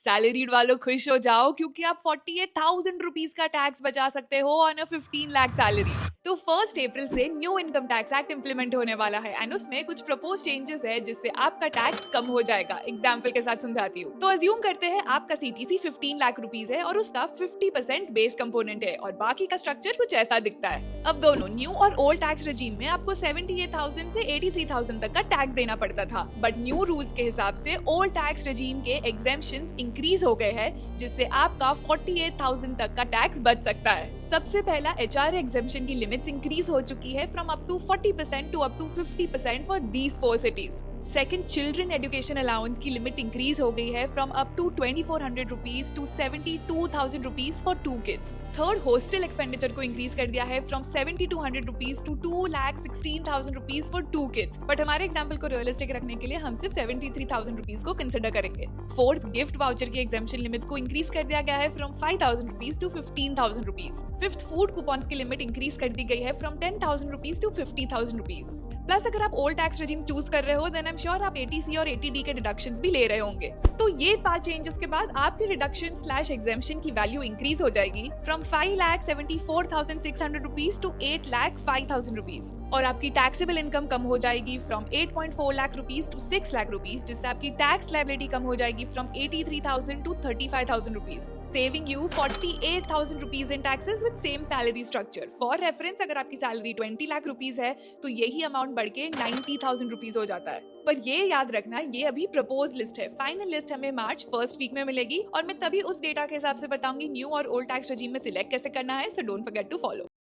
Salaried वालों खुश हो जाओ क्योंकि आप 48,000 रुपीज का टैक्स बचा सकते हो ऑन अ 15 लाख सैलरी। तो 1 अप्रैल से new income tax act implement होने वाला है एंड उसमें कुछ प्रपोज चेंजेस है जिससे आपका टैक्स कम हो जाएगा। एग्जाम्पल के साथ समझाती हूँ। तो अज्यूम करते हैं आपका सीटीसी 15 लाख रुपीज है और उसका 50% बेस कंपोनेंट है और बाकी का स्ट्रक्चर कुछ ऐसा दिखता है। अब दोनों न्यू और ओल्ड टैक्स रेजिम में आपको 78,000 से 83,000 तक का टैक्स देना पड़ता था, बट न्यू रूल्स के हिसाब से ओल्ड टैक्स रेजिम के एग्जेम्पशंस इंक्रीज हो गए हैं जिससे आपका 48,000 तक का टैक्स बच सकता है। सबसे पहला एचआर एग्जेम्पशन की लिमिट्स इंक्रीज हो चुकी है from up to 40% to up to 50% for these 4 cities. Second, children education allowance की लिमिट इंक्रीज हो गई है from up to 2400 rupees to 72,000 rupees for 2 kids. Third, hostel expenditure को इंक्रीज कर दिया है from 7200 rupees to 2,16,000 rupees for 2 kids, but हमारे example को रियलिस्टिक रखने के लिए हम सिर्फ 73,000 रुपीज को कंसिडर करेंगे। फोर्थ, गिफ्ट वाउचर की एग्जेम्पशन लिमिट को इंक्रीज कर दिया गया है from 5,000 rupees to 15,000 rupees. Fifth, food coupons की लिमिट इंक्रीज कर दी गई है from 10,000 rupees to 50,000 rupees. Plus अगर आप ओल्ड टैक्स रेजिम चूज कर रहे हो देन आई एम श्योर आप एटीसी और एटीडी के डिडक्शंस भी ले रहे होंगे। तो ये 5 चेंजेस के बाद आपकी रिडक्शन स्लैश एग्जेम्पशन की वैल्यू इंक्रीज हो जाएगी फ्रॉम 5,74,600 रुपीज टू 8,05,000 रुपीज और आपकी टैक्सेबल इनकम कम हो जाएगी from 8.4 lakh rupees to 6 lakh rupees, जिससे आपकी टैक्स लायबिलिटी कम हो जाएगी from 83,000 to 35,000 rupees, saving you 48,000 rupees in taxes with same salary structure. For reference, अगर आपकी सैलरी 20 लाख रुपीज है तो यही अमाउंट बढ़ के 90,000 रुपीज हो जाता है। पर ये याद रखना, ये अभी प्रपोज लिस्ट है, फाइनल लिस्ट हमें मार्च फर्स्ट वीक में मिलेगी और मैं तभी उस डेटा के हिसाब से बताऊंगी न्यू और ओल्ड टैक्स रेजिम में सिलेक्ट कैसे करना है। So don't forget to follow.